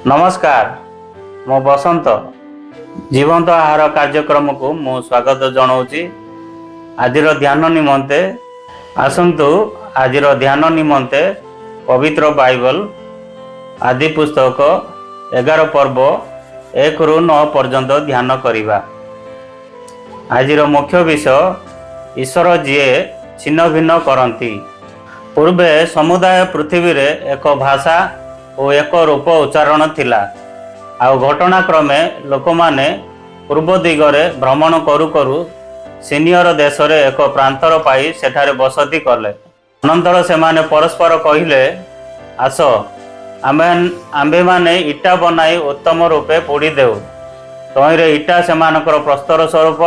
नमस्कार मो बसंत जीवंत आहार कार्यक्रम को मु स्वागत जनाऊँगी। आज ध्यान निमंते आसंतु आज ध्यान निमंते पवित्र बाइबल आदि पुस्तक 11 पर्व 1 ରୁ 9 पर्यंत ध्यान करिबा। आज मुख्य विषय ईश्वर जीए छिन्न भिन्न करती। पूर्वे समुदाय पृथ्वी रे एक भाषा और एक रूप उच्चारण थिला। आउ घटनाक्रमे लोक माने पूर्व दिगरे भ्रमण करू करू सीनियर देश रे एक प्रांतर पाई सेठारे बसती कले। अनंतर से माने परस्पर कहिले, आस आंबे माने इटा बनाई उत्तम रूपे पोड़ी देउ। तहिरे इटा सेमानकर प्रस्तर स्वरूप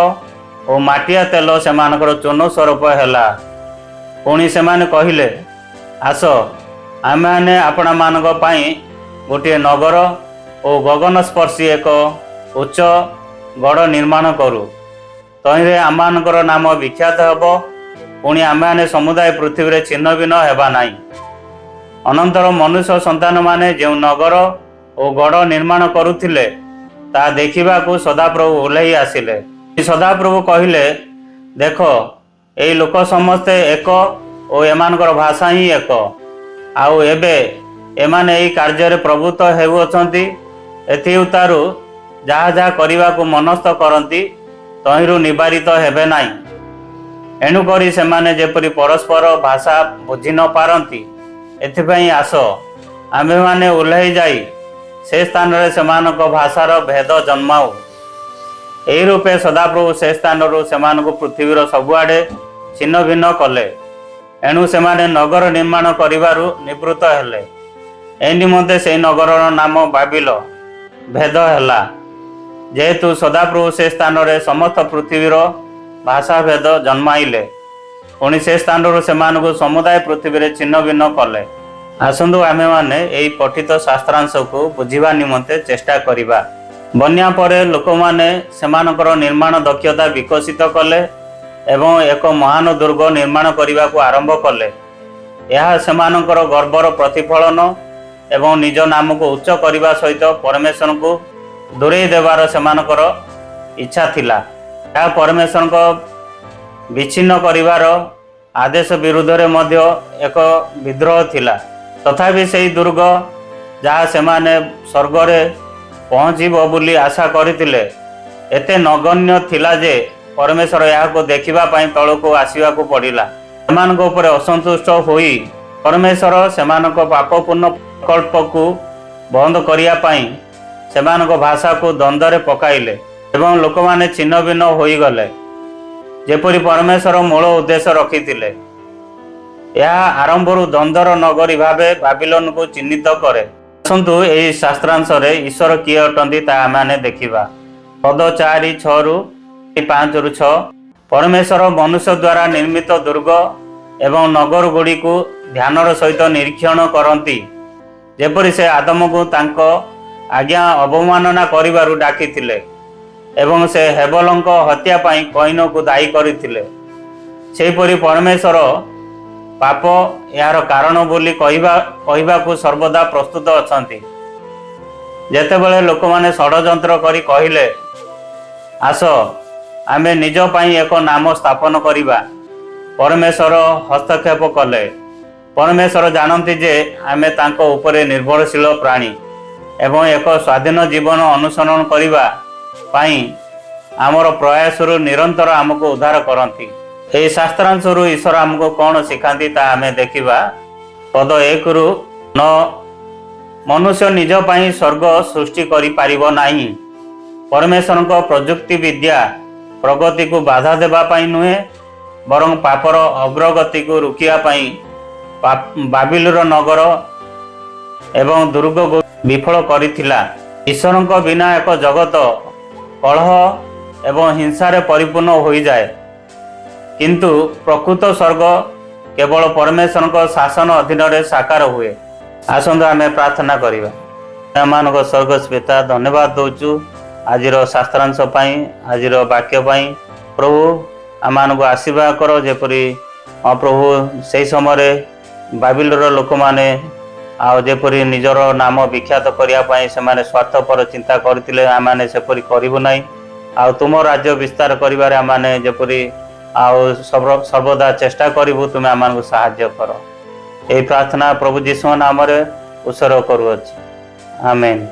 और माटिया तेल सेमानकर चून स्वरूप हैला। पुणी सेमाने कहिले, आस आमे माने आपणा मानक पाई गोटे नगर और गगन स्पर्शी एक उच्च गढ़ निर्माण करू। तहिरे आमମାନଙ୍କର नाम विख्यात हेब। पुणी आमे माने समुदाय पृथ्वी रे छिन्न भिन्न हेबा नाही। अनंतर मनुष्य संतान माने जो नगर और गढ़ निर्माण करुथिले ता देखिबाकू सदाप्रभु ओल्हेई आसिले। सदाप्रभु कहिले, देख एई लोक समस्ते एक और एमानकर भाषा ही एक। आउ एबे एमाने एई कार्य रे प्रभुत्व हेउअछंती। एथि उतारू जहा जहा करिबाकू मनस्थ करंती तहिरू निवारित हेबे नाही। एणु करी सेमाने जेपरि परस्पर भाषा बुझी न पारंती, एथिपई आस आम्भे माने ओल्हेई जाई से स्थान रे सेमानक भाषार भेद जन्माऊ। एही रूपे सदाप्रभु से स्थान रु सेमानकू पृथ्वीर सबुआडे छिन्न भिन्न कले। एणु सेमाने नगर निर्माण करिबारु निवृत्त हेले। ए निमंते से नगरर नाम बाबिल भेद हैला। जेहेतु सदाप्रभु से स्थान रे समस्त पृथ्वीर भाषा भेद जन्माइले, पुणी से स्थान रु सेमानकू समुदाय पृथ्वी रे छिन्न भिन्न कले। आसंतु आमे माने एई पठित शास्त्रांश को बुझिबा निमंते चेष्टा करिबा। बन्या परे लोक माने सेमानकर निर्माण दक्षता विकसित कले एवं एक महान दुर्ग निर्माण करने को आरंभ कले। यह सेमानकर गर्वर प्रतिफलन एवं निज नाम को उच्च करने सहित परमेश्वर को दूरे देवार सेमानकर इच्छा थिला। यह परमेश्वर को विच्छिन्न करिवार आदेश विरुद्ध रे मध्य एक विद्रोह थिला। तथापि से दुर्ग जहाँ सेमाने स्वर्ग रे पहुँचीब बोली आशा करथिले एते नगण्य थिला जे परमेश्वर यहाँ देखा तल को आसवा पड़ा। से असंतुष्ट होई परमेश्वर से पापपूर्ण प्रकल्प को बंद करने से भाषा को द्वंद्व पकाइले एवं लोक माने छिन्न भिन्न हो गले जेपरि परमेश्वर मूल उद्देश्य रखिथिले। यह आरंभरू द्वंद्वर नगरी भावे बाबिलोन को चिन्हित करे। आसंतु एही शास्त्रांश रे ईश्वर किए अटंती ता आमे देखिबा। पद 4:6 ରୁ 5 ରୁ 6 परमेश्वर मनुष्य द्वारा निर्मित दुर्ग एवं नगर गुड़ी को ध्यानर सहित निरीक्षण करती। जेपरि से आदम को तांको आज्ञा अवमानना करिबारु डाकिथिले एवं से हेबलंक हत्या पाई कईन को दायी करथिले। सेहिपरि परमेश्वर पाप यार कारण बोली कहिबा को सर्वदा प्रस्तुत अछंती। जेतेबेले लोक माने षडयंत्र करी कहिले, आस आमे निज पाई एक नाम स्थापन करिबा, परमेश्वर हस्तक्षेप कले। परमेश्वर जानती जे आमे तांको उपरे निर्भरशील प्राणी एवं एक स्वाधीन जीवन अनुसरण करिबा पाई आमर प्रयासरु निरंतर आमको उद्धार करती। एही शास्त्रांशरु ईश्वर आमको कौन शिखाती ता आमे देखिबा। पद 1 ରୁ 9 मनुष्य निज पाई स्वर्ग सृष्टि करि पारिबो नाही। परमेश्वर को प्रजुक्ति विद्या प्रगति को बाधा देवा पाई नुहे, बरं पापर अग्रगति को रुकिया पाई बाबिलोर नगर एवं दुर्ग को विफल करिथिला। ईश्वर को बिना एक जगत कलह एवं हिंसारे परिपूर्ण हो जाए, किंतु प्रकृत स्वर्ग केवल परमेश्वर को शासन अधीन रे साकार हुए। आसंतु आमे प्रार्थना करिबा। आमानक स्वर्गस्थ पिता धन्यवाद दउचु आजिर शास्त्रांश पाई, आजिर वाक्य पाई। प्रभु आमानक आशीर्वाद कर जेपरि प्रभु से समय बाबिलोर लोक माने ଆଉ ଯେପରି ନିଜର ନାମ ବିଖ୍ୟାତ କରିବା ପାଇଁ ସେମାନେ ସ୍ୱାର୍ଥପର ଚିନ୍ତା କରିଥିଲେ, ଆମମାନେ ସେପରି କରିବୁ ନାହିଁ। ଆଉ ତୁମ ରାଜ୍ୟ ବିସ୍ତାର କରିବାରେ ଆମମାନେ ଯେପରି ଆଉ ସର୍ବଦା ଚେଷ୍ଟା କରିବୁ, ତୁମେ ଆମମାନଙ୍କୁ ସାହାଯ୍ୟ କର। ଏହି ପ୍ରାର୍ଥନା ପ୍ରଭୁ ଯୀଶୁଙ୍କ ନାମରେ ଉତ୍ସର୍ଗ କରୁଅଛି। ଆମେନ୍।